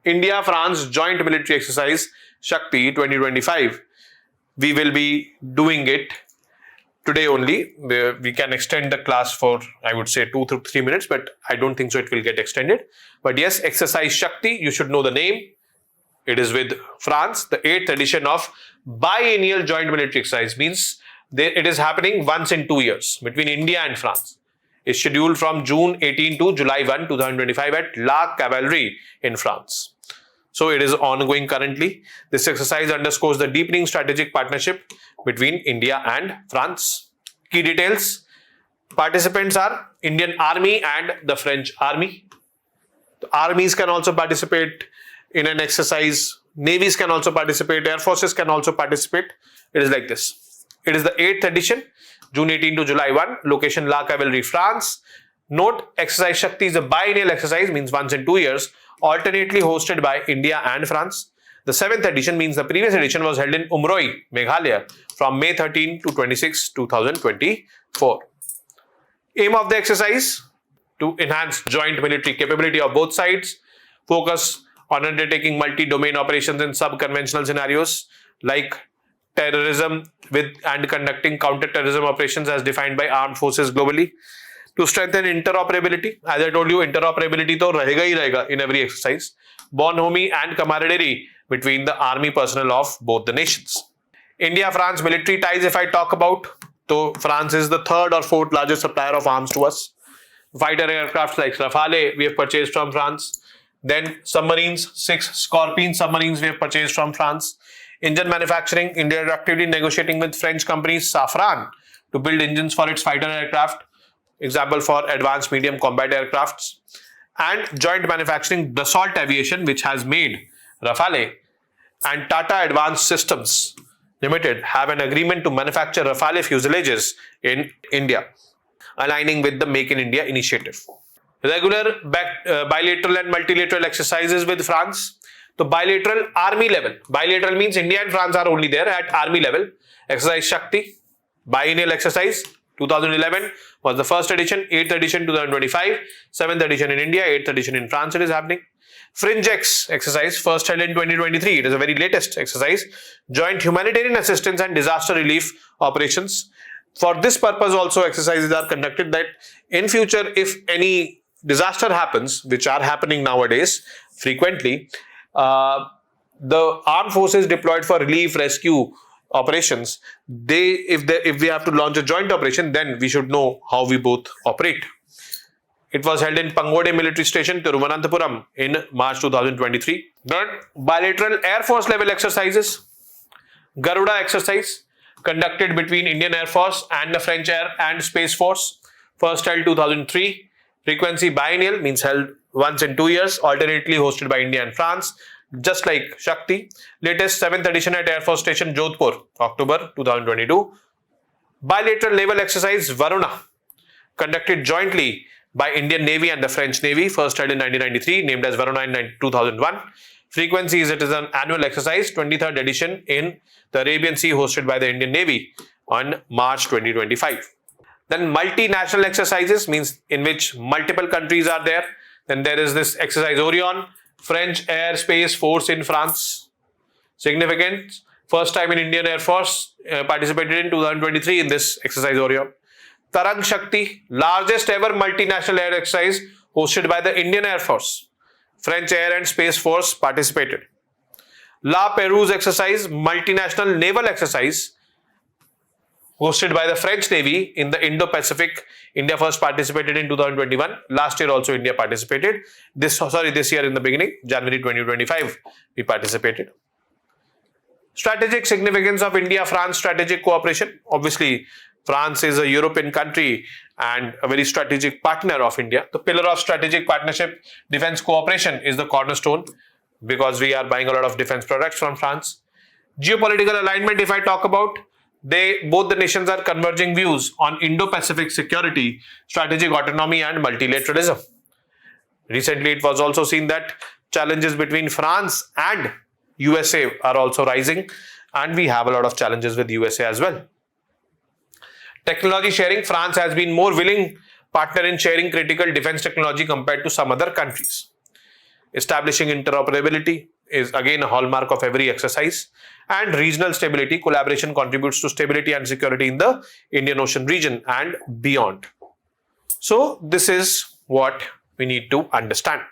India-France joint military exercise Shakti 2025. We will be doing it today only. We can extend the class for, I would say, 2 to 3 minutes, but I don't think so it will get extended. But yes, exercise Shakti, you should know the name. It is with France, the 8th edition of biennial joint military exercise. Means it is happening once in 2 years between India and France. It's scheduled from June 18 to July 1, 2025 at La Cavalerie in France. So it is ongoing currently. This exercise underscores the deepening strategic partnership between India and France. Key details. Participants are Indian Army and the French Army. The armies can also participate in an exercise. Navies can also participate. Air forces can also participate. It is like this. It is the 8th edition, June 18 to July 1, location La Cavalerie, France. Note, exercise Shakti is a biennial exercise, means once in 2 years, alternately hosted by India and France. The 7th edition means the previous edition was held in Umroi, Meghalaya from May 13 to 26, 2024. Aim of the exercise: to enhance joint military capability of both sides, focus on undertaking multi-domain operations in sub-conventional scenarios like terrorism and conducting counter-terrorism operations as defined by armed forces globally. To strengthen interoperability, as I told you, interoperability to rahega hi rahega in every exercise. Bonhomie and camaraderie between the army personnel of both the nations. India-France military ties, if I talk about, so France is the 3rd or 4th largest supplier of arms to us. Fighter aircraft like Rafale we have purchased from France. Then submarines, 6 Scorpion submarines we have purchased from France. Engine manufacturing, India is actively negotiating with French company Safran to build engines for its fighter aircraft. Example for advanced medium combat aircrafts. And joint manufacturing, Dassault Aviation, which has made Rafale, and Tata Advanced Systems Limited have an agreement to manufacture Rafale fuselages in India, aligning with the Make in India initiative. Regular bilateral and multilateral exercises with France. So bilateral army level. Bilateral means India and France are only there at army level. Exercise Shakti, biennial exercise, 2011 was the first edition, 8th edition 2025, 7th edition in India, 8th edition in France it is happening. Fringex exercise, first held in 2023, it is a very latest exercise. Joint humanitarian assistance and disaster relief operations. For this purpose also exercises are conducted that in future if any disaster happens, which are happening nowadays frequently, the armed forces deployed for relief rescue operations, if we have to launch a joint operation, then we should know how we both operate. It was held in Pangode Military Station, Thiruvananthapuram in March 2023. Third, bilateral Air Force level exercises. Garuda exercise conducted between Indian Air Force and the French Air and Space Force. First held 2003. Frequency biennial, means held once in 2 years, alternately hosted by India and France, just like Shakti. Latest 7th edition at Air Force Station Jodhpur, October 2022. Bilateral naval exercise Varuna, conducted jointly by Indian Navy and the French Navy, first held in 1993, named as Varuna in 2001. Frequency is it is an annual exercise, 23rd edition in the Arabian Sea, hosted by the Indian Navy on March 2025. Then multinational exercises, means in which multiple countries are there. Then there is this exercise Orion, French Air Space Force in France. Significant. First time in Indian Air Force participated in 2023 in this exercise Orion. Tarang Shakti, largest ever multinational air exercise hosted by the Indian Air Force. French Air and Space Force participated. La Perouse exercise, multinational naval exercise hosted by the French Navy in the Indo-Pacific. India first participated in 2021. Last year also India participated. This year in the beginning, January 2025, we participated. Strategic significance of India-France strategic cooperation. Obviously, France is a European country and a very strategic partner of India. The pillar of strategic partnership, defense cooperation, is the cornerstone because we are buying a lot of defense products from France. Geopolitical alignment, if I talk about, both the nations are converging views on Indo-Pacific security, strategic autonomy and multilateralism. Recently, it was also seen that challenges between France and USA are also rising, and we have a lot of challenges with USA as well. Technology sharing, France has been more willing partner in sharing critical defense technology compared to some other countries. Establishing interoperability is again a hallmark of every exercise. And regional stability, collaboration contributes to stability and security in the Indian Ocean region and beyond. So this is what we need to understand.